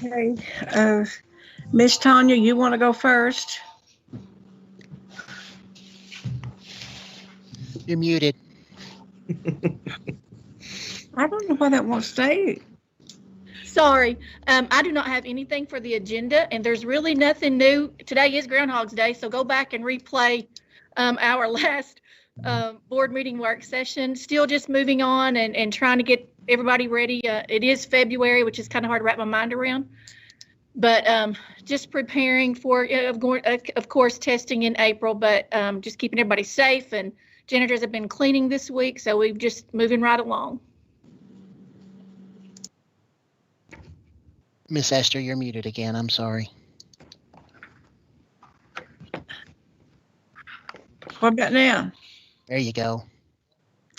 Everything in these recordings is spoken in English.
Okay. Miss Tanya, you want to go first? You're muted. I don't know why that won't stay. Sorry, I do not have anything for the agenda, and there's really nothing new. Today is Groundhog's Day, so go back and replay our last board meeting work session. Still just moving on and trying to get everybody ready. It is February, which is kind of hard to wrap my mind around, but just preparing for, of course, testing in April, but just keeping everybody safe. And janitors have been cleaning this week, so we've just moving right along. Miss Esther, you're muted again. I'm sorry. What about now? There you go.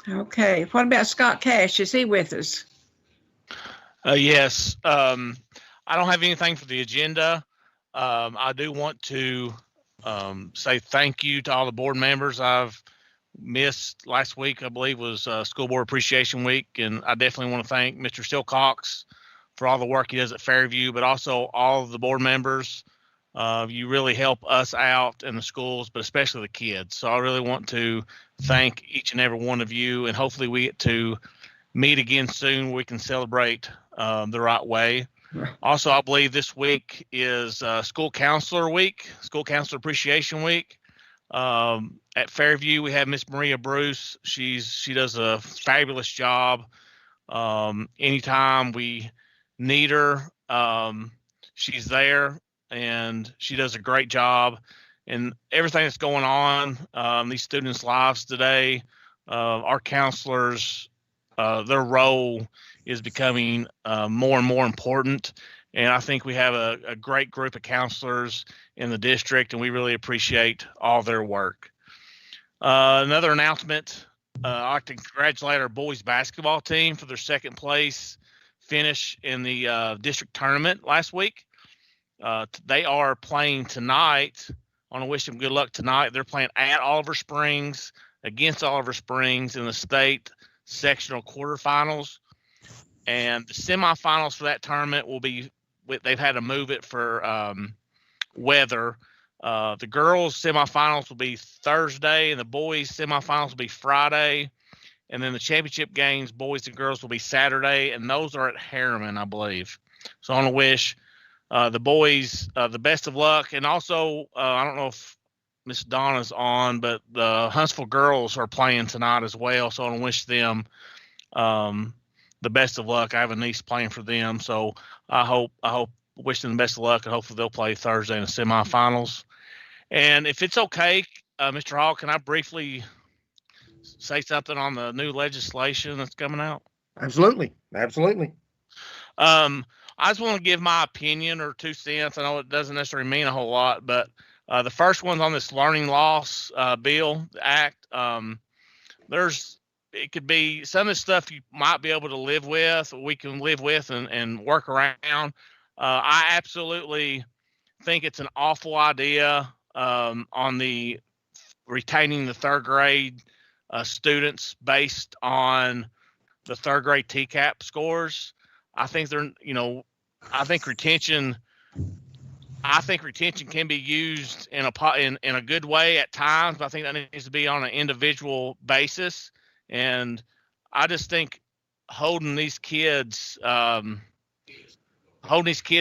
Okay. What about Scott Cash? Is he with us? Yes. I don't have anything for the agenda. I do want to say thank you to all the board members. I've missed last week, I believe, was School Board Appreciation Week, and I definitely want to thank Mr. Silcox for all the work he does at Fairview, but also all of the board members. You really help us out in the schools, but especially the kids. So I really want to thank each and every one of you, and hopefully we get to meet again soon where we can celebrate the right way. Also, I believe this week is School Counselor Week, School Counselor Appreciation Week. At Fairview, we have Miss Maria Bruce. She does a fabulous job. Anytime we need her, she's there, and she does a great job. And everything that's going on, these students' lives today, our counselors, their role is becoming more and more important. And I think we have a great group of counselors in the district, and we really appreciate all their work. Another announcement, I'd like to congratulate our boys basketball team for their second place finish in the district tournament last week. They are playing tonight. I want to wish them good luck tonight. They're playing at Oliver Springs against Oliver Springs in the state sectional quarterfinals. And the semifinals for that tournament will be, they've had to move it for weather. The girls' semifinals will be Thursday, and the boys' semifinals will be Friday. And then the championship games, boys and girls, will be Saturday, and those are at Harriman, I believe. So I want to wish the boys the best of luck. And also, I don't know if Miss Donna's on, but the Huntsville girls are playing tonight as well. So I want to wish them the best of luck. I have a niece playing for them, so I wish them the best of luck, and hopefully they'll play Thursday in the semifinals. And if it's okay, Mr. Hall, can I briefly say something on the new legislation that's coming out? Absolutely. I just want to give my opinion or 2 cents. I know it doesn't necessarily mean a whole lot, but the first one's on this learning loss bill, the act. It could be some of the stuff you might be able to live with, we can live with and work around. I absolutely think it's an awful idea on the retaining the 3rd grade students based on the 3rd grade TCAP scores. I think retention can be used in a good way at times, but I think that needs to be on an individual basis. And I just think holding these kids at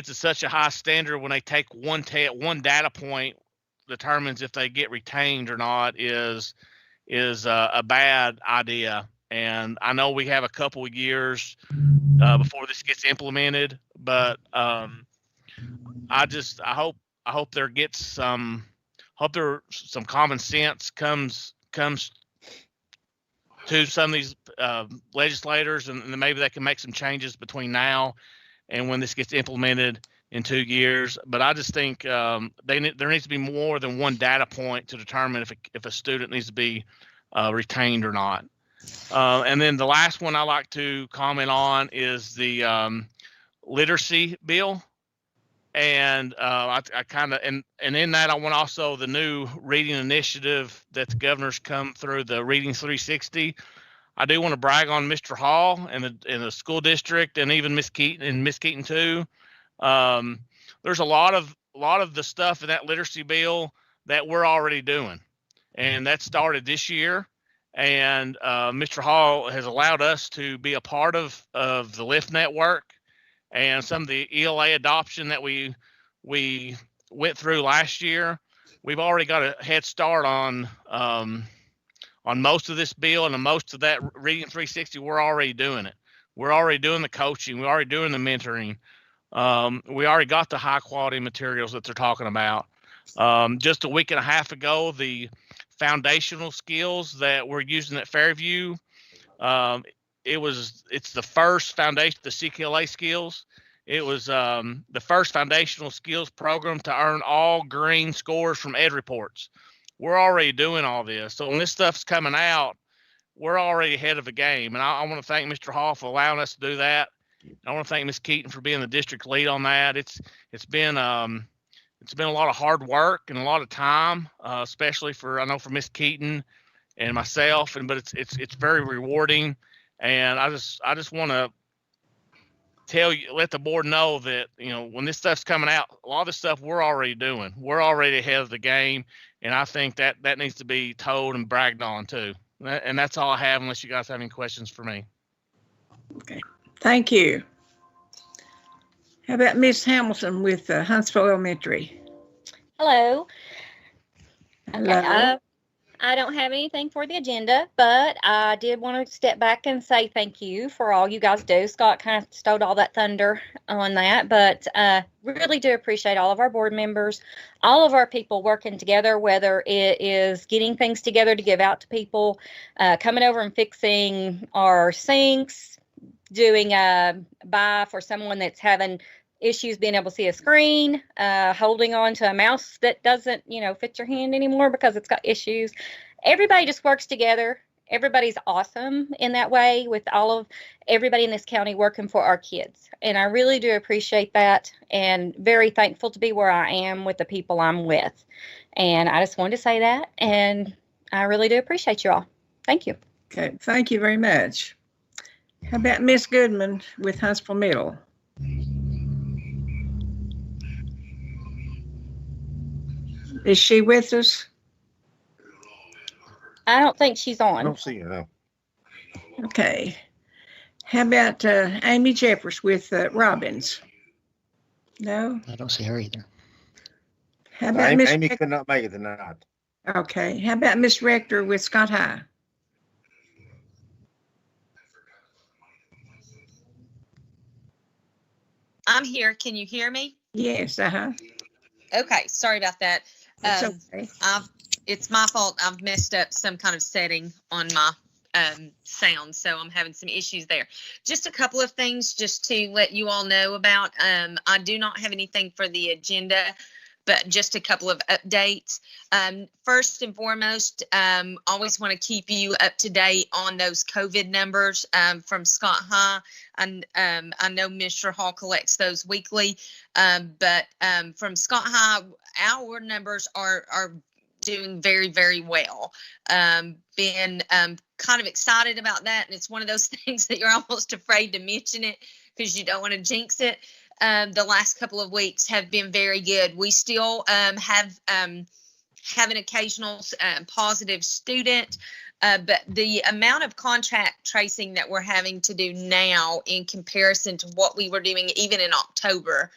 such a high standard when they take one data point determines if they get retained or not is a bad idea. And I know we have a couple of years before this gets implemented, but I hope there some common sense comes to some of these legislators, and maybe they can make some changes between now and when this gets implemented in 2 years. But I just think there needs to be more than one data point to determine if a student needs to be retained or not. And then the last one I like to comment on is the literacy bill. And I kind of, and in that, I want also the new reading initiative that the governor's come through, the Reading 360. I do want to brag on Mr. Hall and the school district, and even Miss Keaton too. There's a lot of the stuff in that literacy bill that we're already doing, and that started this year. And Mr. Hall has allowed us to be a part of the LIFT network and some of the ELA adoption that we went through last year. We've already got a head start on most of this bill, and most of that Reading 360. We're already doing it. We're already doing the coaching. We're already doing the mentoring. We already got the high quality materials that they're talking about. Just a week and a half ago, the foundational skills that we're using at Fairview, it's the first foundation, the CKLA skills. It was the first foundational skills program to earn all green scores from Ed Reports. We're already doing all this. So when this stuff's coming out, we're already ahead of the game. And I want to thank Mr. Hall for allowing us to do that. I want to thank Ms. Keaton for being the district lead on that. It's been a lot of hard work and a lot of time, especially for Ms. Keaton and myself. But it's very rewarding. And I just want to let the board know that, when this stuff's coming out, a lot of the stuff we're already doing. We're already ahead of the game, and I think that needs to be told and bragged on too. And that's all I have, unless you guys have any questions for me. Okay, thank you. How about Miss Hamilton with Huntsville Elementary? Hello. Hello. Okay, I don't have anything for the agenda, but I did want to step back and say thank you for all you guys do. Scott kind of stole all that thunder on that, but really do appreciate all of our board members, all of our people working together, whether it is getting things together to give out to people, coming over and fixing our sinks, doing a buy for someone that's having issues being able to see a screen, holding on to a mouse that doesn't, fit your hand anymore because it's got issues. Everybody just works together. Everybody's awesome in that way, with everybody in this county working for our kids. And I really do appreciate that, and very thankful to be where I am with the people I'm with. And I just wanted to say that, and I really do appreciate you all. Thank you. Okay, thank you very much. How about Miss Goodman with Huntsville Middle? Is she with us? I don't think she's on. I don't see her, no. Okay. How about Amy Jeffers with Robbins? No? I don't see her either. How about Miss Amy could not make it tonight. Okay. How about Miss Rector with Scott High? I'm here. Can you hear me? Yes, Okay, sorry about that. It's okay. It's my fault. I've messed up some kind of setting on my sound, so I'm having some issues there. Just a couple of things just to let you all know about. I do not have anything for the agenda, but just a couple of updates. First and foremost, always want to keep you up to date on those COVID numbers from Scott High. And I know Mr. Hall collects those weekly, but from Scott High, our numbers are doing very, very well. Been kind of excited about that, and it's one of those things that you're almost afraid to mention it because you don't want to jinx it. The last couple of weeks have been very good. We still have an occasional positive student, but the amount of contact tracing that we're having to do now in comparison to what we were doing even in October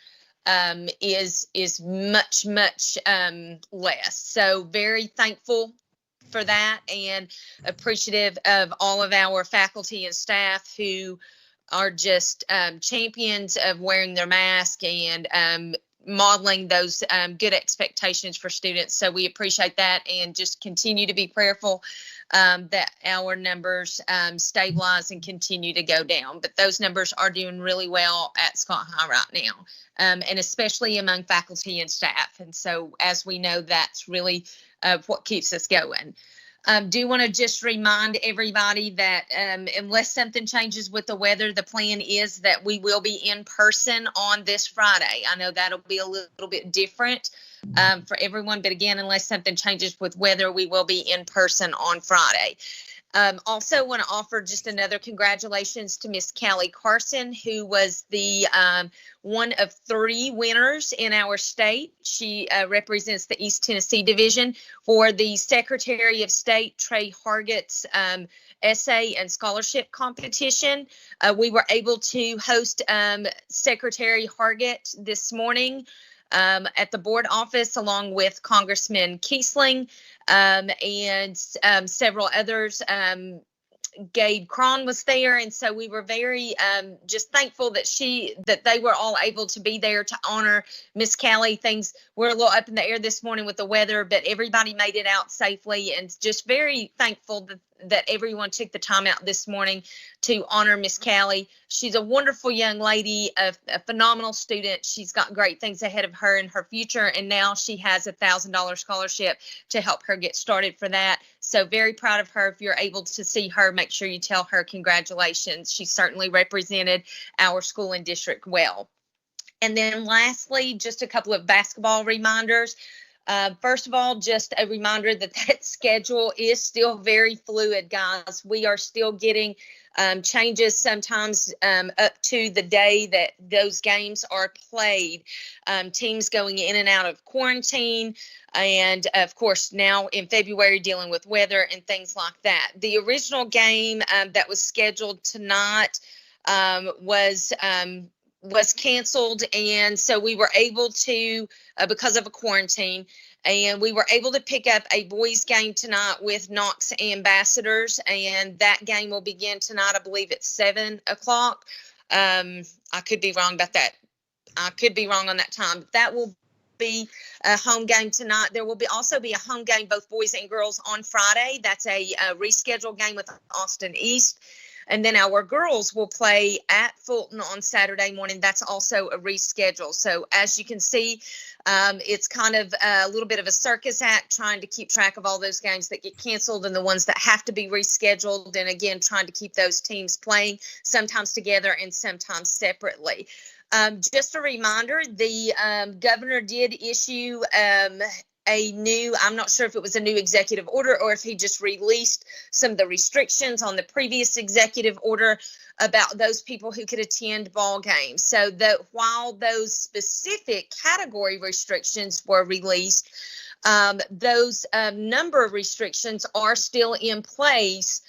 is much less. So very thankful for that, and appreciative of all of our faculty and staff who are just champions of wearing their mask and modeling those good expectations for students. So we appreciate that, and just continue to be prayerful that our numbers stabilize and continue to go down. But those numbers are doing really well at Scott High right now, and especially among faculty and staff. And so, as we know, that's really what keeps us going. Do want to just remind everybody that unless something changes with the weather, the plan is that we will be in person on this Friday. I know that'll be a little bit different for everyone, but again, unless something changes with weather, we will be in person on Friday. Also want to offer just another congratulations to Miss Callie Carson, who was the one of 3 winners in our state. She represents the East Tennessee Division for the Secretary of State Trey Hargett's essay and scholarship competition. We were able to host Secretary Hargett this morning at the board office, along with Congressman Kiesling and several others. Gabe Cron was there, and so we were very just thankful that they were all able to be there to honor Miss Callie. Things were a little up in the air this morning with the weather, but everybody made it out safely, and just very thankful that everyone took the time out this morning to honor Miss Callie. She's a wonderful young lady, a phenomenal student. She's got great things ahead of her in her future, and now she has a $1,000 scholarship to help her get started for that. So very proud of her. If you're able to see her, make sure you tell her congratulations. She certainly represented our school and district well. And then lastly, just a couple of basketball reminders. First of all, just a reminder that schedule is still very fluid, guys. We are still getting changes sometimes up to the day that those games are played. Teams going in and out of quarantine, and of course now in February dealing with weather and things like that. The original game that was scheduled tonight was canceled, and so we were able to, because of a quarantine, and we were able to pick up a boys game tonight with Knox Ambassadors, and that game will begin tonight, I believe at 7 o'clock. I could be wrong about that. I could be wrong on that time. But that will be a home game tonight. There will also be a home game, both boys and girls, on Friday. That's a rescheduled game with Austin East. And then our girls will play at Fulton on Saturday morning. That's also a reschedule. So as you can see, it's kind of a little bit of a circus act trying to keep track of all those games that get canceled and the ones that have to be rescheduled. And again, trying to keep those teams playing sometimes together and sometimes separately. Just a reminder, the governor did issue a new, I'm not sure if it was a new executive order or if he just released some of the restrictions on the previous executive order about those people who could attend ball games. So that while those specific category restrictions were released, those number of restrictions are still in place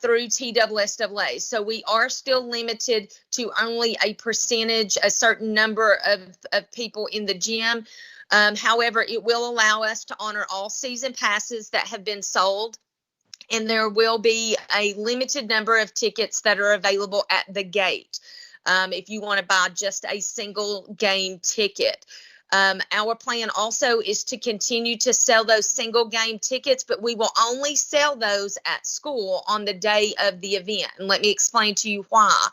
through TSSAA. So we are still limited to only a percentage, a certain number of people in the gym. However, it will allow us to honor all season passes that have been sold, and there will be a limited number of tickets that are available at the gate if you want to buy just a single game ticket. Our plan also is to continue to sell those single game tickets, but we will only sell those at school on the day of the event. And let me explain to you why.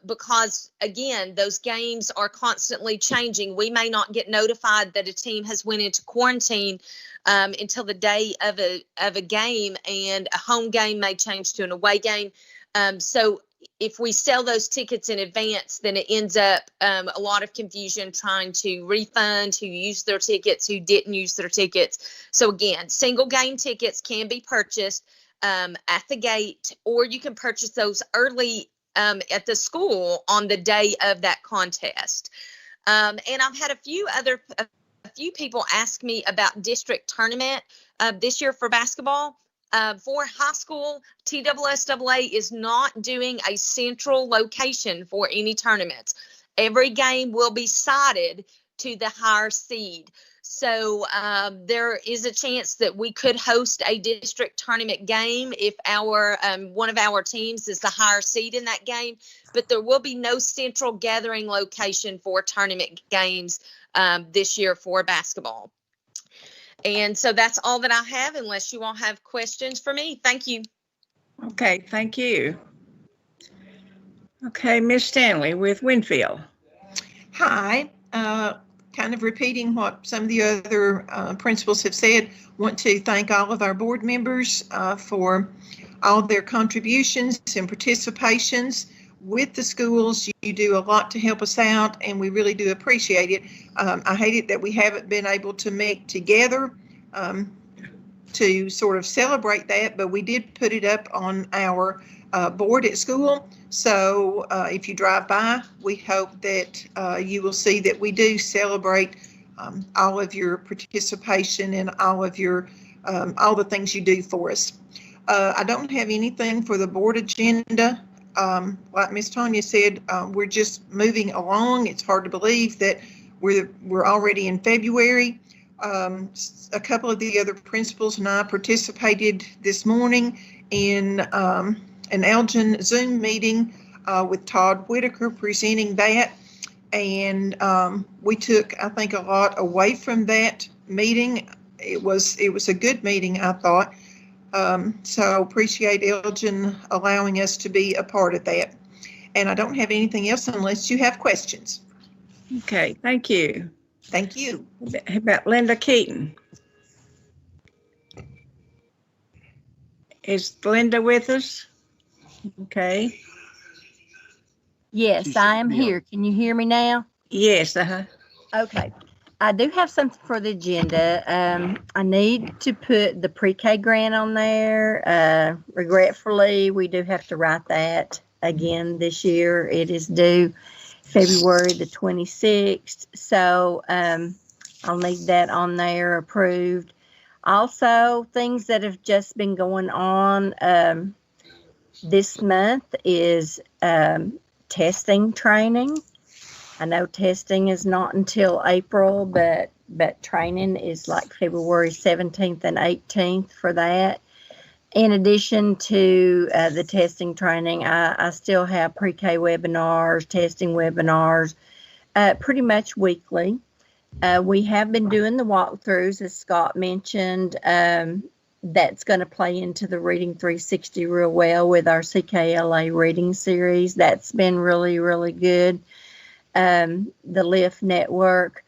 Because again, those games are constantly changing. We may not get notified that a team has went into quarantine until the day of a game, and a home game may change to an away game. So if we sell those tickets in advance, then it ends up a lot of confusion trying to refund who used their tickets, who didn't use their tickets. So again, single game tickets can be purchased at the gate, or you can purchase those early at the school on the day of that contest. And I've had a few people ask me about district tournament this year for basketball. For high school, TSSAA is not doing a central location for any tournaments. Every game will be cited to the higher seed. So there is a chance that we could host a district tournament game if our one of our teams is the higher seed in that game, but there will be no central gathering location for tournament games this year for basketball. And so that's all that I have, unless you all have questions for me. Thank you. Okay, thank you. Okay, Miss Stanley with Winfield. Hi. Kind of repeating what some of the other principals have said, want to thank all of our board members for all their contributions and participations with the schools. You do a lot to help us out, and we really do appreciate it. I hate it that we haven't been able to meet together to sort of celebrate that, but we did put it up on our board at school. So if you drive by, we hope that you will see that we do celebrate all of your participation and all of your all the things you do for us. I don't have anything for the board agenda. Like Ms. Tanya said, we're just moving along. It's hard to believe that we're already in February. A couple of the other principals and I participated this morning in an Elgin Zoom meeting with Todd Whitaker presenting that. And we took, I think, a lot away from that meeting. It was a good meeting, I thought. So appreciate Elgin allowing us to be a part of that. And I don't have anything else unless you have questions. Okay, thank you. Thank you. How about Linda Keaton? Is Linda with us? Okay. Yes, I am here. Can you hear me now? Yes, Okay. I do have something for the agenda. I need to put the pre-K grant on there. Regretfully, we do have to write that again this year. It is due February the 26th. So I'll need that on there approved. Also, things that have just been going on this month is testing training. I know testing is not until April, but training is like February 17th and 18th for that. In addition to the testing training, I still have pre-K webinars, testing webinars, pretty much weekly. We have been doing the walkthroughs, as Scott mentioned. That's going to play into the Reading 360 real well with our CKLA reading series. That's been really, really good. The LIFT network.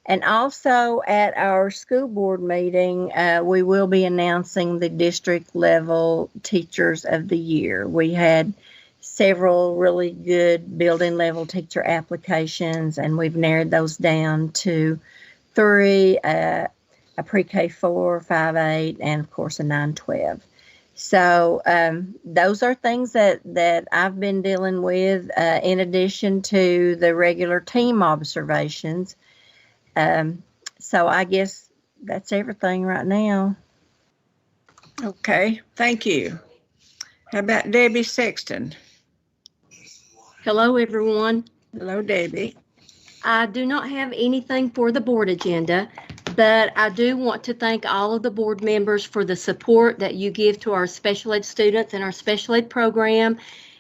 And also at our school board meeting, we will be announcing the district level teachers of the year. We had several really good building level teacher applications, and we've narrowed those down to 3, a pre-K 4, 5, 8, and of course a 9, 12. So those are things that I've been dealing with in addition to the regular team observations. So I guess that's everything right now. okay, thank you. How about Debbie Sexton? Hello, everyone. Hello, Debbie. I do not have anything for the board agenda, but I do want to thank all of the board members for the support that you give to our special ed students and our special ed program,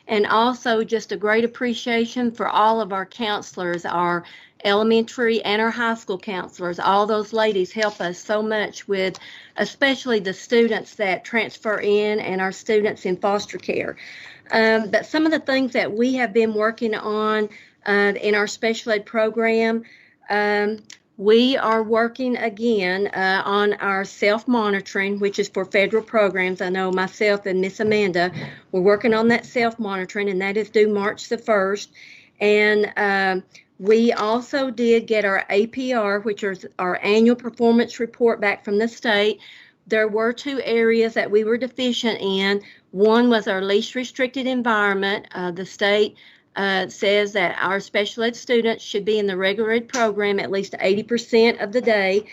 and also just a great appreciation for all of our counselors, our elementary and our high school counselors. All those ladies help us so much with especially the students that transfer in and our students in foster care. But some of the things that we have been working on in our special ed program, we are working again on our self-monitoring, which is for federal programs. I know myself and Miss Amanda, we're working on that self-monitoring, and that is due March the 1st. And we also did get our APR, which is our annual performance report back from the state. There were 2 areas that we were deficient in. One was our least restricted environment. The state says that our special ed students should be in the regular ed program at least 80% of the day.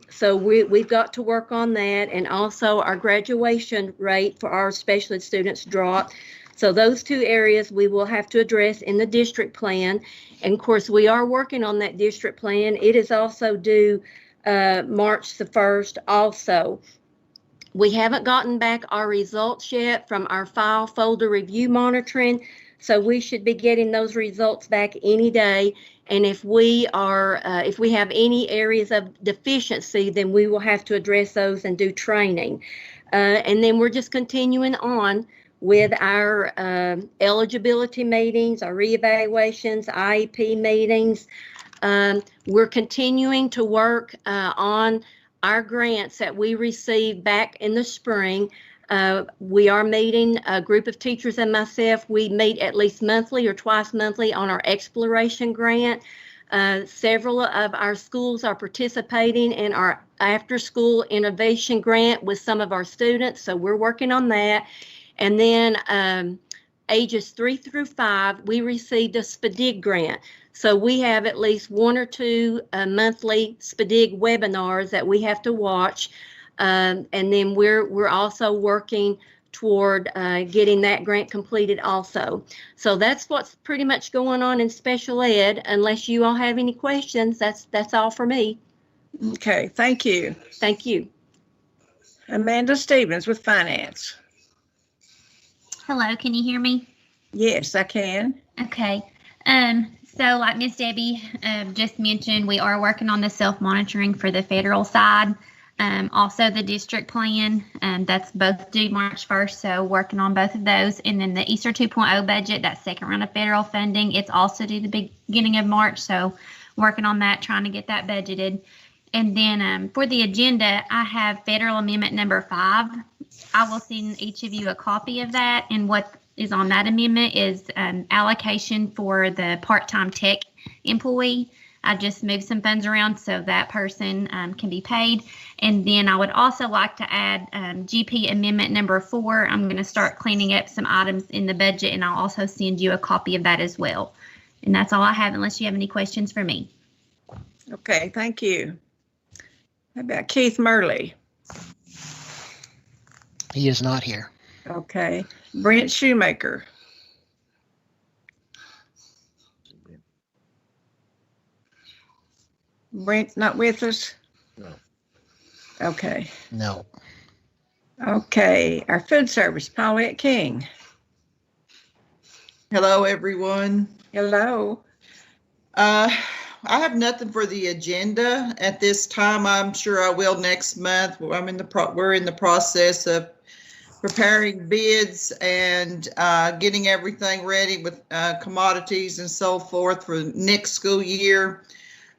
So we've got to work on that. And also our graduation rate for our special ed students dropped. So those 2 areas we will have to address in the district plan. And of course, we are working on that district plan. It is also due March the 1st also. We haven't gotten back our results yet from our file folder review monitoring. So we should be getting those results back any day. And if we have any areas of deficiency, then we will have to address those and do training. And then we're just continuing on with our eligibility meetings, our reevaluations, IEP meetings. We're continuing to work on our grants that we received back in the spring. We are meeting, a group of teachers and myself, we meet at least monthly or twice monthly on our exploration grant. Several of our schools are participating in our after-school innovation grant with some of our students, so we're working on that. And then ages 3 through 5, we received a SPDIG grant. So we have at least 1 or 2 monthly SPDIG webinars that we have to watch. And then we're also working toward getting that grant completed also. So that's what's pretty much going on in special ed. Unless you all have any questions, that's all for me. Okay, thank you. Thank you. Amanda Stevens with Finance. Hello, can you hear me? Yes, I can. Okay. So like Miss Debbie just mentioned, we are working on the self-monitoring for the federal side. Also the district plan, that's both due March 1st, so working on both of those. And then the Easter 2.0 budget, that second round of federal funding, it's also due the beginning of March, so working on that, trying to get that budgeted. And then for the agenda, I have federal amendment number 5. I will send each of you a copy of that, and what is on that amendment is allocation for the part-time tech employee. I just moved some funds around so that person can be paid. And then I would also like to add GP amendment number 4. I'm going to start cleaning up some items in the budget, and I'll also send you a copy of that as well. And that's all I have, unless you have any questions for me. Okay, thank you. How about Keith Murley? He is not here. Okay. Brent Shoemaker. Brent's not with us? No. Okay. No. Okay. Our food service, Paulette King. Hello, everyone. Hello. I have nothing for the agenda at this time. I'm sure I will next month. We're in the process of preparing bids and getting everything ready with commodities and so forth for next school year.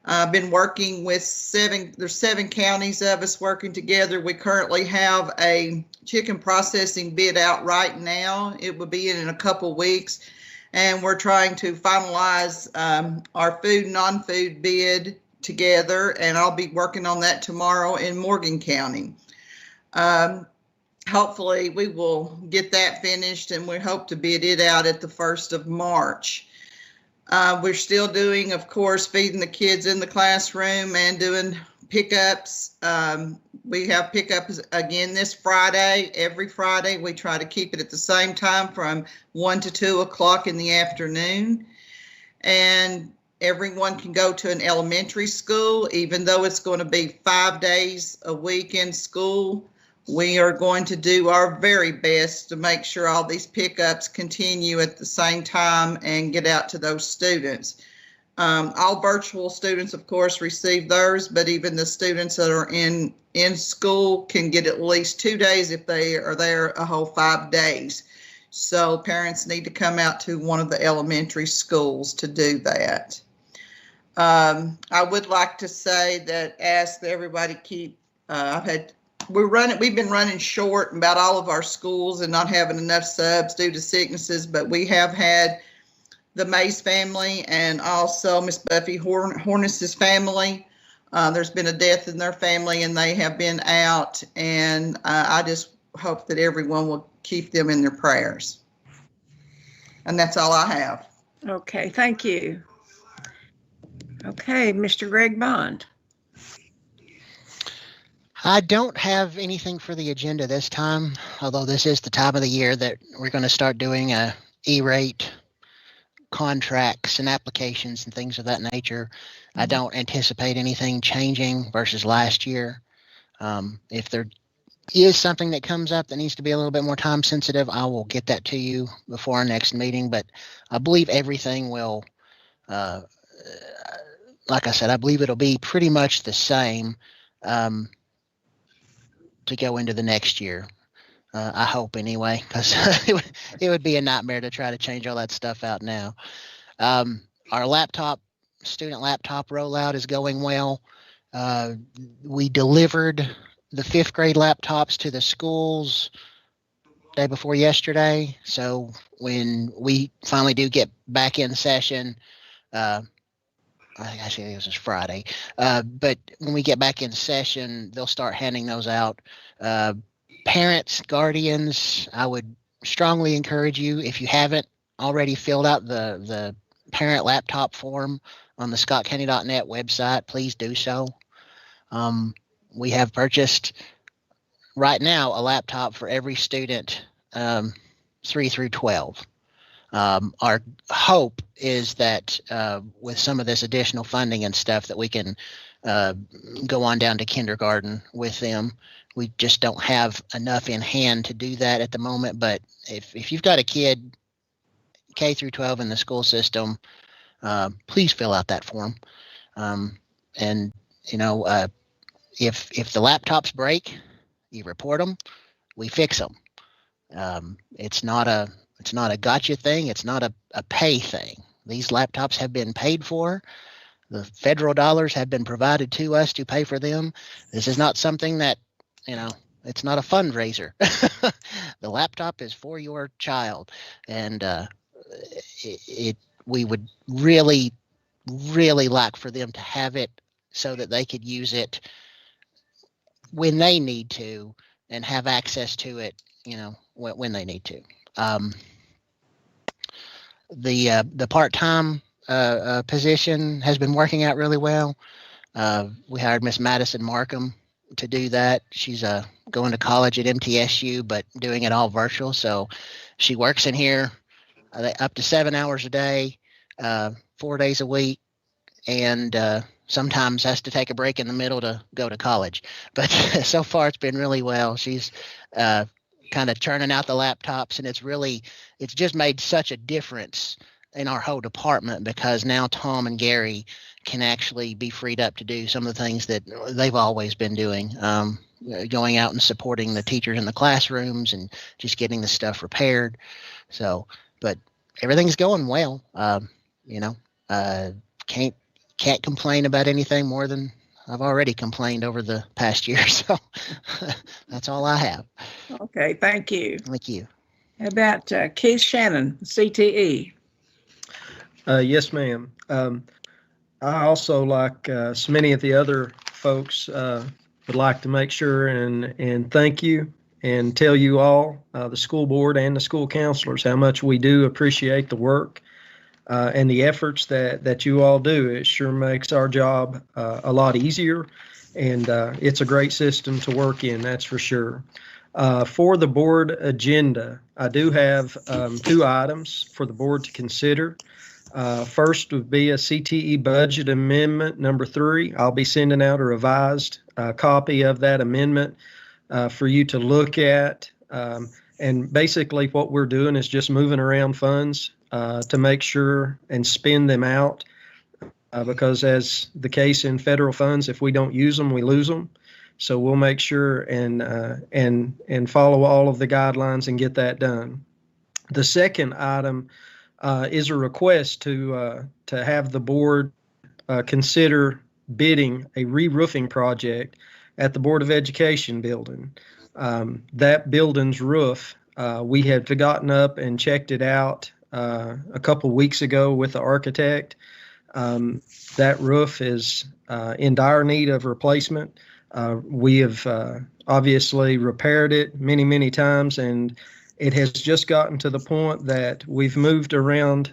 I've been working with there's 7 counties of us working together. We currently have a chicken processing bid out right now. It will be in a couple weeks. And we're trying to finalize our food, non-food bid together. And I'll be working on that tomorrow in Morgan County. Hopefully we will get that finished, and we hope to bid it out at the 1st of March. We're still doing, of course, feeding the kids in the classroom and doing pickups. We have pickups again this Friday. Every Friday, we try to keep it at the same time from 1 to 2 o'clock in the afternoon. And everyone can go to an elementary school, even though it's going to be 5 days a week in school. We are going to do our very best to make sure all these pickups continue at the same time and get out to those students. All virtual students, of course, receive theirs, but even the students that are in school can get at least 2 days if they are there a whole 5 days. So parents need to come out to one of the elementary schools to do that. I would like to say that ask that everybody keep, we've been running short in about all of our schools and not having enough subs due to sicknesses, but we have had the Mays family and also Miss Buffy Hornis's family. There's been a death in their family and they have been out, and I just hope that everyone will keep them in their prayers. And that's all I have. Okay, thank you. Okay, Mr. Greg Bond. I don't have anything for the agenda this time, although this is the time of the year that we're going to start doing E-rate contracts and applications and things of that nature. I don't anticipate anything changing versus last year. If there is something that comes up that needs to be a little bit more time sensitive, I will get that to you before our next meeting, but I believe everything will, like I said, I believe it'll be pretty much the same to go into the next year. I hope anyway, because it would be a nightmare to try to change all that stuff out now. Our student laptop rollout is going well. We delivered the 5th grade laptops to the schools day before yesterday. So when we finally do get back in session, I think actually this is Friday. But when we get back in session, they'll start handing those out. Parents, guardians, I would strongly encourage you, if you haven't already filled out the parent laptop form on the scottcounty.net website, please do so. We have purchased right now a laptop for every student 3 through 12. Our hope is that with some of this additional funding and stuff that we can go on down to kindergarten with them. We just don't have enough in hand to do that at the moment. But if you've got a kid K through 12 in the school system, please fill out that form. And you know, if the laptops break, you report them, we fix them. It's not a gotcha thing. It's not a pay thing. These laptops have been paid for. The federal dollars have been provided to us to pay for them. This is not something that, you know, it's not a fundraiser. The laptop is for your child. And we would really like for them to have it so that they could use it when they need to and have access to it, you know, when they need to. The part-time position has been working out really well. We hired Miss Madison Markham to do that. She's going to college at MTSU, but doing it all virtual. So she works in here up to 7 hours a day, 4 days a week, and sometimes has to take a break in the middle to go to college. But so far it's been really well. She's kind of churning out the laptops, and it's just made such a difference in our whole department because now Tom and Gary can actually be freed up to do some of the things that they've always been doing, going out and supporting the teachers in the classrooms and just getting the stuff repaired. So, but everything's going well. You know, can't complain about anything more than I've already complained over the past year. So that's all I have. Okay, thank you. Thank you. How about Keith Shannon, CTE? Yes, ma'am. I also, like so many of the other folks, would like to make sure and thank you and tell you all, the school board and the school counselors, how much we do appreciate the work and the efforts that you all do. It sure makes our job a lot easier, and it's a great system to work in, that's for sure. For the board agenda, I do have 2 items for the board to consider. First would be a CTE budget amendment number 3. I'll be sending out a revised copy of that amendment for you to look at. And basically what we're doing is just moving around funds to make sure and spend them out because as the case in federal funds, if we don't use them, we lose them. So we'll make sure and follow all of the guidelines and get that done. The second item is a request to have the board consider bidding a re-roofing project at the Board of Education building. That building's roof, we had gotten up and checked it out a couple weeks ago with the architect. That roof is in dire need of replacement. We have obviously repaired it many, many times, and it has just gotten to the point that we've moved around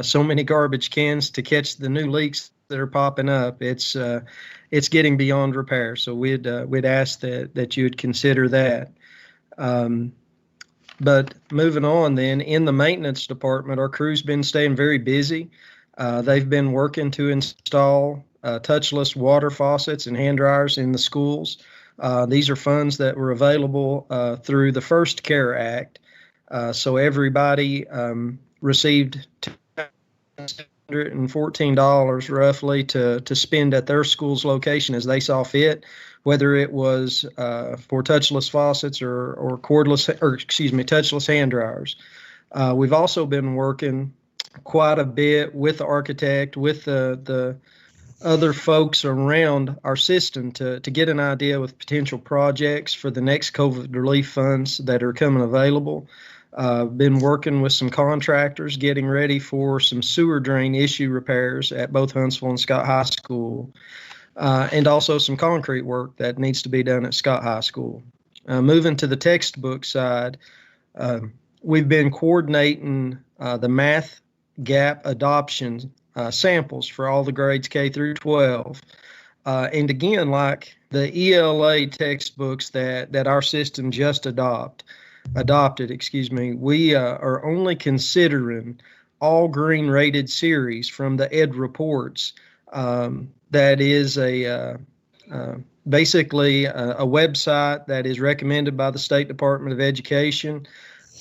so many garbage cans to catch the new leaks that are popping up. It's getting beyond repair. So we'd ask that you would consider that. But moving on then, in the maintenance department, our crew's been staying very busy. They've been working to install touchless water faucets and hand dryers in the schools. These are funds that were available through the First Care Act. So everybody received $214 roughly to spend at their school's location as they saw fit, whether it was for touchless faucets or touchless hand dryers. We've also been working quite a bit with the architect, with the other folks around our system to get an idea with potential projects for the next COVID relief funds that are coming available. Been working with some contractors, getting ready for some sewer drain issue repairs at both Huntsville and Scott High School, and also some concrete work that needs to be done at Scott High School. Moving to the textbook side, we've been coordinating the math gap adoption samples for all the grades K through 12. And again, like the ELA textbooks that our system just adopted, we are only considering all green rated series from the Ed Reports. That is basically a website that is recommended by the State Department of Education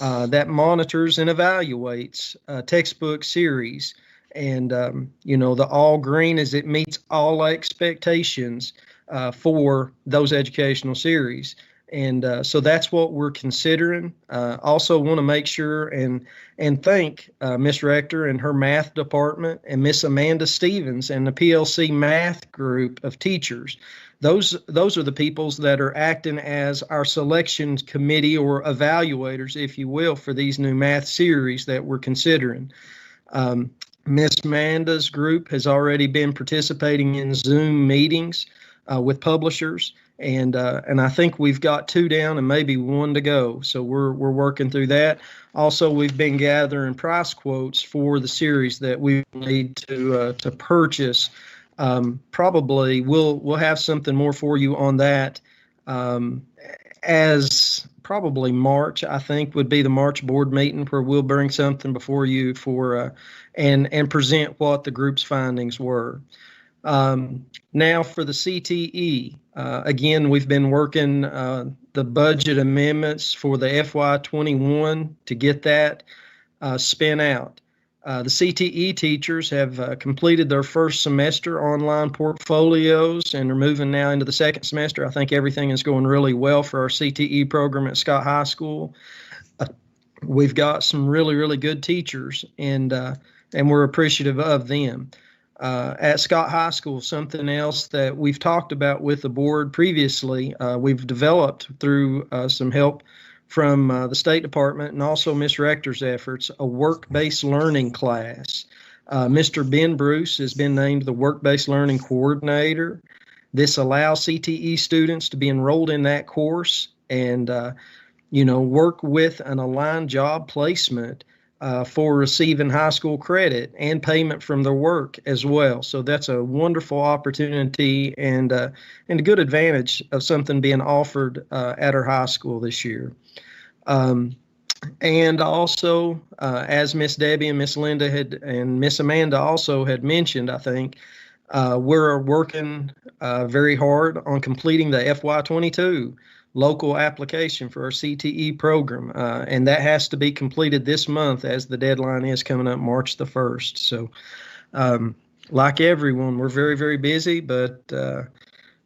that monitors and evaluates textbook series. And, the all green is it meets all expectations for those educational series. And so that's what we're considering. Also want to make sure and thank Miss Rector and her math department and Miss Amanda Stevens and the PLC math group of teachers. Those are the peoples that are acting as our selection committee or evaluators, if you will, for these new math series that we're considering. Miss Amanda's group has already been participating in Zoom meetings with publishers. And I think we've got 2 down and maybe 1 to go. So we're working through that. Also, we've been gathering price quotes for the series that we need to purchase. Probably we'll have something more for you on that as probably March, I think, would be the March board meeting where we'll bring something before you for and present what the group's findings were. Now for the CTE, again, we've been working the budget amendments for the FY21 to get that spin out. The CTE teachers have completed their first semester online portfolios and are moving now into the second semester. I think everything is going really well for our CTE program at Scott High School. We've got some really, really good teachers, and we're appreciative of them. At Scott High School, something else that we've talked about with the board previously, we've developed through some help from the State Department and also Ms. Rector's efforts, a work-based learning class. Mr. Ben Bruce has been named the work-based learning coordinator. This allows CTE students to be enrolled in that course and, work with an aligned job placement for receiving high school credit and payment from their work as well. So that's a wonderful opportunity and a good advantage of something being offered at our high school this year. And also, as Miss Debbie and Miss Linda and Miss Amanda also had mentioned, I think, we're working very hard on completing the FY22 local application for our CTE program. And that has to be completed this month as the deadline is coming up March the 1st. So like everyone, we're very, very busy, but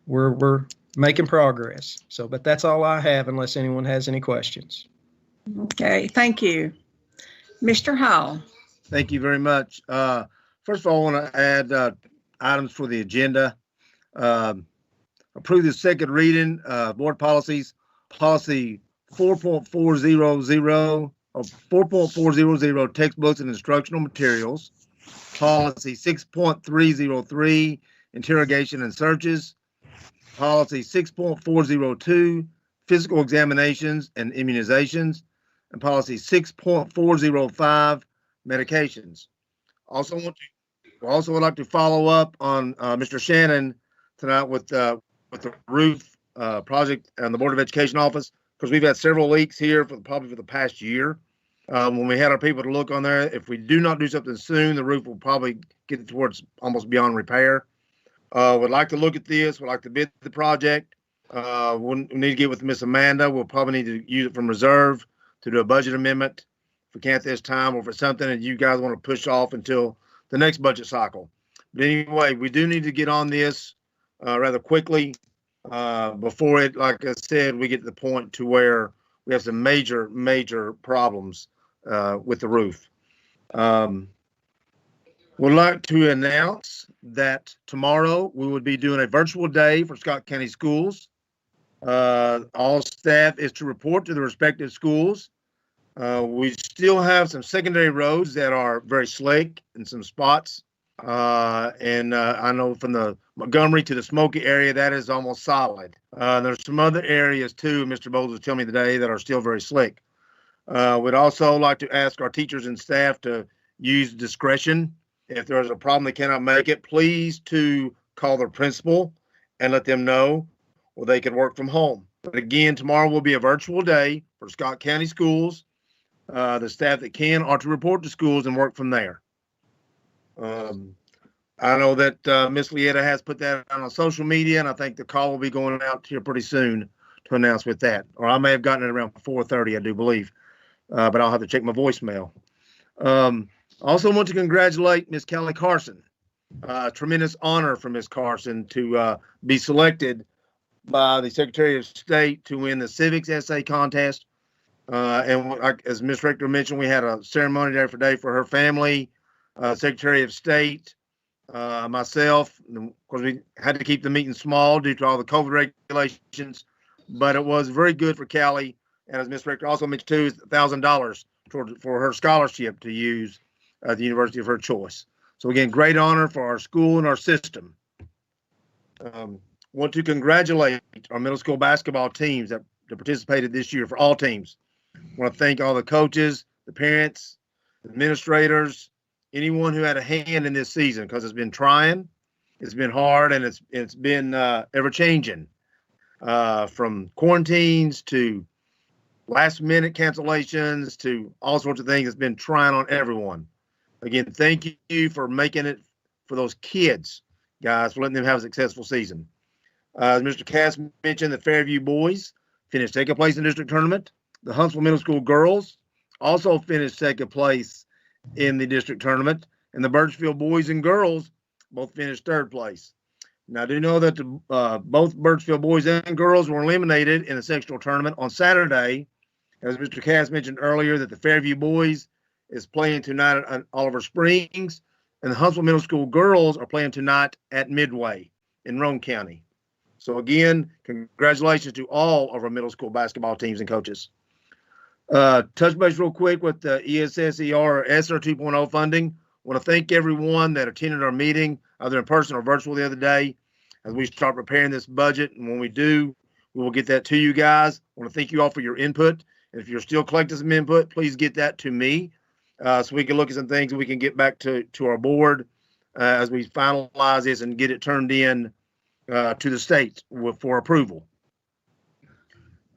we're making progress. So, but that's all I have unless anyone has any questions. Okay, thank you. Mr. Howell. Thank you very much. First of all, I want to add items for the agenda. Approve the second reading of board policies. Policy 4.400 or 4.400 textbooks and instructional materials. Policy 6.303 interrogation and searches. Policy 6.402 physical examinations and immunizations. And policy 6.405 medications. Also would like to follow up on Mr. Shannon tonight with the roof project and the Board of Education office, because we've had several leaks here probably for the past year. When we had our people to look on there, if we do not do something soon, the roof will probably get towards almost beyond repair. Would like to look at this. Would like to bid the project. We'll need to get with Miss Amanda. We'll probably need to use it from reserve to do a budget amendment if we can't this time, or if it's something that you guys want to push off until the next budget cycle. But anyway, we do need to get on this rather quickly before it, like I said, we get to the point to where we have some major problems with the roof. Would like to announce that tomorrow we would be doing a virtual day for Scott County Schools. All staff is to report to the respective schools We still have some secondary roads that are very slick in some spots. And I know from the Montgomery to the Smoky area, that is almost solid. There's some other areas too, Mr. Bowles was telling me today, that are still very slick. We'd also like to ask our teachers and staff to use discretion. If there's a problem they cannot make it, please to call their principal and let them know, or they could work from home. But again, tomorrow will be a virtual day for Scott County schools. The staff that can are to report to schools and work from there. I know that Miss Lietta has put that on social media, and I think the call will be going out here pretty soon to announce with that. Or I may have gotten it around 4:30, I do believe, but I'll have to check my voicemail. Also want to congratulate Miss Kelly Carson. Tremendous honor for Miss Carson to be selected by the Secretary of State to win the civics essay contest. And as Ms. Rector mentioned, we had a ceremony there today for her family, Secretary of State, myself. Of course, we had to keep the meeting small due to all the COVID regulations, but it was very good for Callie. And as Ms. Rector also mentioned too, is $1,000 for her scholarship to use at the university of her choice. So again, great honor for our school and our system. Want to congratulate our middle school basketball teams that participated this year, for all teams. Want to thank all the coaches, the parents, the administrators, anyone who had a hand in this season, because it's been trying, it's been hard, and it's been ever changing, from quarantines to last minute cancellations to all sorts of things. It's been trying on everyone. Again, thank you for making it for those kids, guys, for letting them have a successful season. As Mr. Cass mentioned, the Fairview boys finished second place in the district tournament. The Huntsville Middle School girls also finished second place in the district tournament. And the Birchfield boys and girls both finished third place. Now, I do know that both Birchfield boys and girls were eliminated in the sectional tournament on Saturday. As Mr. Cass mentioned earlier, that the Fairview boys is playing tonight at Oliver Springs, and the Huntsville Middle School girls are playing tonight at Midway in Roane County. So again, congratulations to all of our middle school basketball teams and coaches. Touch base real quick with the ESSER or ESSER 2.0 funding. I want to thank everyone that attended our meeting, either in person or virtual the other day, as we start preparing this budget. And when we do, we will get that to you guys. I want to thank you all for your input. And if you're still collecting some input, please get that to me, so we can look at some things and we can get back to our board as we finalize this and get it turned in to the state for approval.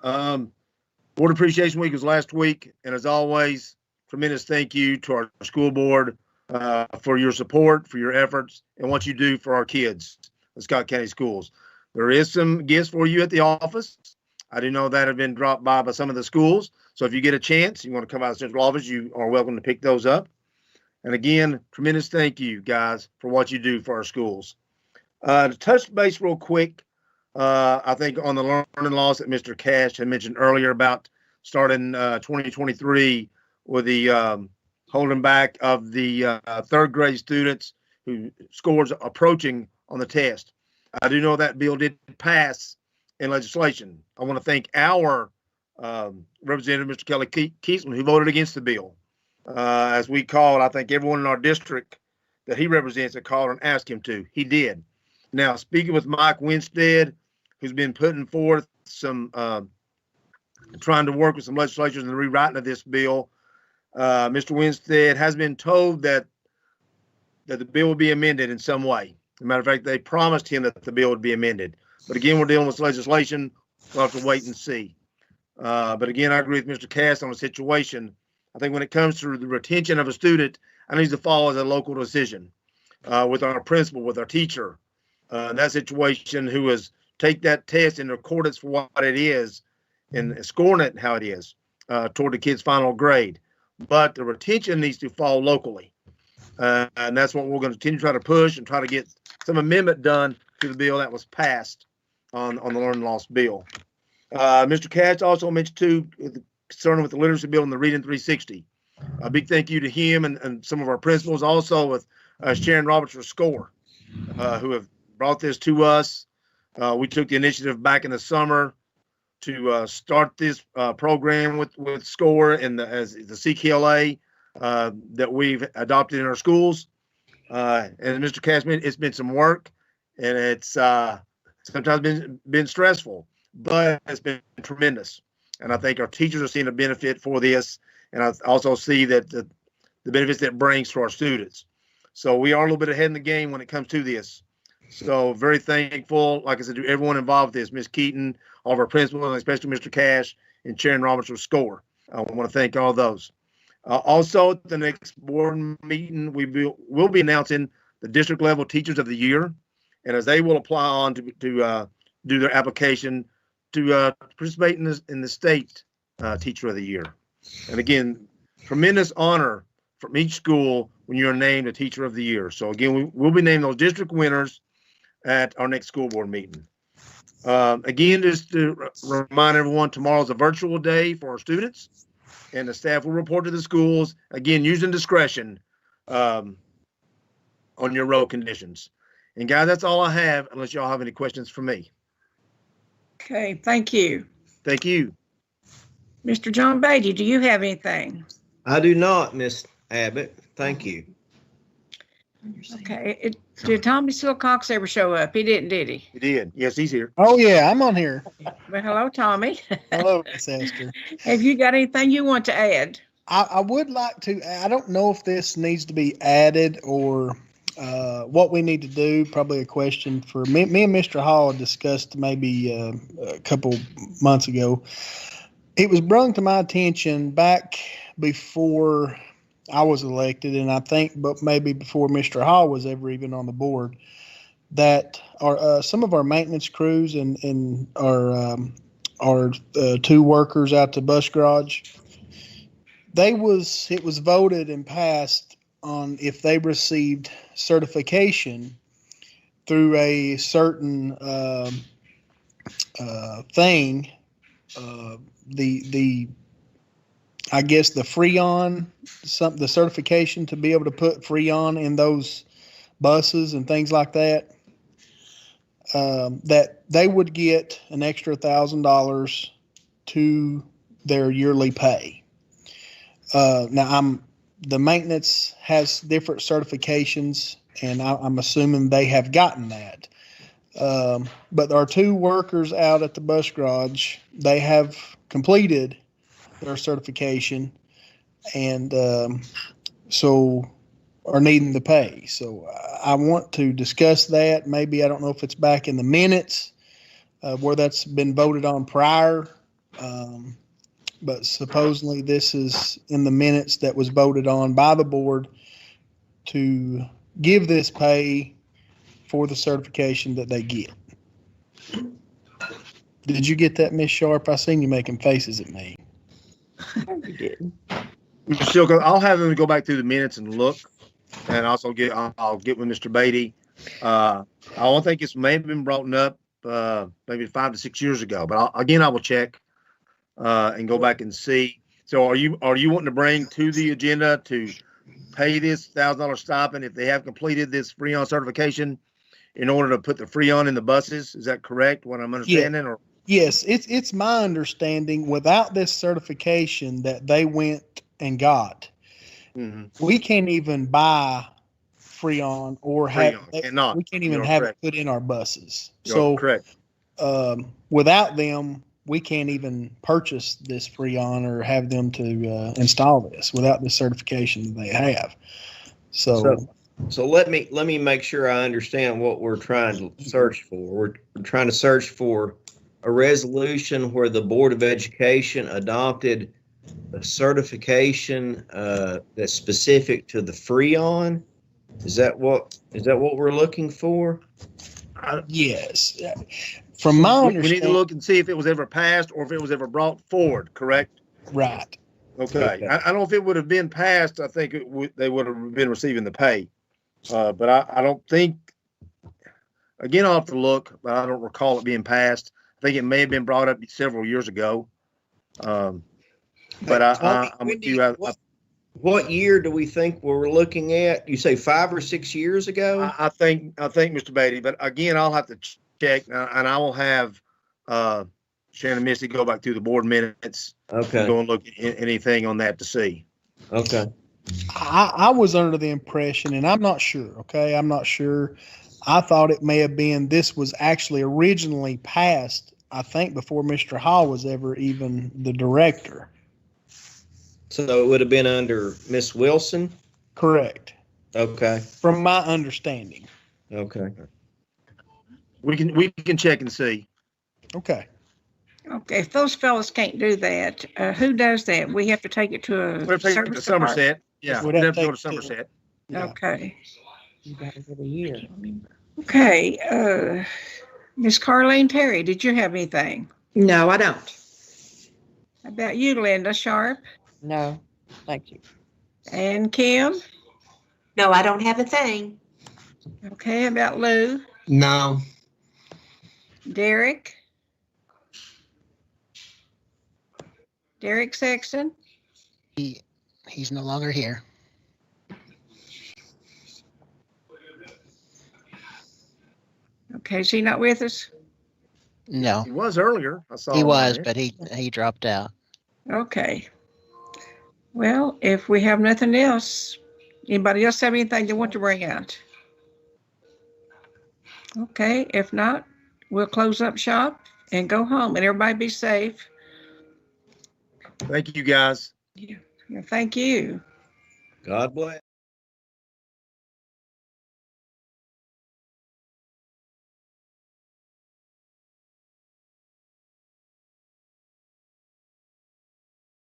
Board Appreciation Week was last week, and as always, tremendous thank you to our school board for your support, for your efforts, and what you do for our kids at Scott County Schools. There is some gifts for you at the office. I do know that have been dropped by some of the schools, so if you get a chance, you want to come out of the central office, you are welcome to pick those up. And again, tremendous thank you, guys, for what you do for our schools. To touch base real quick, I think on the learning loss that Mr. Cash had mentioned earlier about starting 2023 with the holding back of the third grade students who scores approaching on the test. I do know that bill did pass in legislation. I want to thank our Representative, Mr. Kelly Keesman, who voted against the bill. As we called, I think everyone in our district that he represents had called and asked him to. He did. Now, speaking with Mike Winstead, who's been putting forth some, trying to work with some legislatures in the rewriting of this bill, Mr. Winstead has been told that the bill will be amended in some way. As a matter of fact, they promised him that the bill would be amended. But again, we're dealing with legislation. We'll have to wait and see. But again, I agree with Mr. Cass on the situation. I think when it comes to the retention of a student, it needs to fall as a local decision with our principal, with our teacher. That situation, who is take that test in accordance for what it is and scoring it how it is toward the kid's final grade. But the retention needs to fall locally. And that's what we're going to continue to try to push and try to get some amendment done to the bill that was passed on the learning loss bill. Mr. Cash also mentioned too, concerning with the literacy bill and the Reading 360. A big thank you to him and some of our principals, also with Sharon Roberts for SCORE, who have brought this to us. We took the initiative back in the summer start this program with SCORE and as the CKLA that we've adopted in our schools. And Mr. Cashman, it's been some work, and it's sometimes been stressful, but it's been tremendous. And I think our teachers are seeing a benefit for this, and I also see that the benefits that it brings to our students. So we are a little bit ahead in the game when it comes to this. So very thankful, like I said, to everyone involved with this, Ms. Keaton, all of our principals, and especially Mr. Cash and Sharon Roberts with SCORE. I want to thank all those. Also, at the next board meeting, we'll be announcing the district level teachers of the year, and as they will apply on to do their application to participate in the state teacher of the year. And again, tremendous honor from each school when you're named a teacher of the year. So again, we'll be naming those district winners at our next school board meeting. Again, just to remind everyone, tomorrow's a virtual day for our students, and the staff will report to the schools, again, using discretion on your road conditions. And guys, that's all I have, unless y'all have any questions for me. Okay, thank you. Thank you. Mr. John Beatty, do you have anything? I do not, Miss Abbott. Thank you. Okay, did Tommy Silcox ever show up? He didn't, did he? He did. Yes, he's here. Oh, yeah, I'm on here. Well, hello, Tommy. Hello, Miss Esther. Have you got anything you want to add? I would like to, I don't know if this needs to be added or what we need to do. Probably a question for me and Mr. Hall discussed maybe a couple months ago. It was brought to my attention back before I was elected, and I think, but maybe before Mr. Hall was ever even on the board, that some of our maintenance crews and our two workers out to bus garage, it was voted and passed on if they received certification through a certain thing, I guess the Freon, the certification to be able to put Freon in those buses and things like that, that they would get an extra $1,000 to their yearly pay. Now the maintenance has different certifications, and I'm assuming they have gotten that. But our two workers out at the bus garage, they have completed their certification, and so are needing to pay. So I want to discuss that. Maybe, I don't know if it's back in the minutes where that's been voted on prior, but supposedly this is in the minutes that was voted on by the board to give this pay for the certification that they get. Did you get that, Miss Sharp? I seen you making faces at me. You did. Mr. I'll have them go back through the minutes and look, and also I'll get with Mr. Beatty. I don't think it's may have been brought up maybe 5 to 6 years ago, but I will check and go back and see. So are you wanting to bring to the agenda to pay this $1,000 stipend if they have completed this Freon certification in order to put the Freon in the buses? Is that correct? What I'm understanding? Yeah. Or yes, it's my understanding without this certification that they went and got, we can't even buy Freon or have we can't even have it put in our buses. So correct. Without them, we can't even purchase this Freon or have them to install this without the certification that they have. So let me make sure I understand what we're trying to search for. We're trying to search for a resolution where the Board of Education adopted a certification that's specific to the Freon. Is that what we're looking for? Yes. From my understanding, we need to look and see if it was ever passed or if it was ever brought forward. Correct. Right. Okay. I don't know if it would have been passed. I think they would have been receiving the pay, but I don't think. Again, I'll have to look, but I don't recall it being passed. I think it may have been brought up several years ago. But I'm with you. What year do we think we're looking at? You say 5 or 6 years ago? I think Mr. Beatty, but again, I'll have to check, and I will have Shannon, Missy, go back through the board minutes. Okay. Go and look at anything on that to see. Okay. I was under the impression, and I'm not sure, okay? I'm not sure. I thought it may have been, this was actually originally passed, I think, before Mr. Hall was ever even the director. So it would have been under Miss Wilson? Correct. Okay. From my understanding. Okay. We can check and see. Okay. Okay, if those fellows can't do that, who does that? We have to take it to a We'll take it to service department? Somerset. Yeah, We'd we'd have have to go to to take it to- Somerset. Yeah. Okay, You got it for the year. okay, Miss Carlene Terry, did you have anything? No, I don't. How about you, Linda Sharp? No, thank you. And Kim? No, I don't have a thing. Okay, how about Lou? No. Derek? Derek Sexton? He's no longer here. Okay, is he not with us? No, He was earlier. I saw he him was, there. but he dropped out. Okay. Well, if we have nothing else, anybody else have anything they want to bring out? Okay, if not, we'll close up shop and go home, and everybody be safe. Thank you, guys. Yeah, thank you. God bless.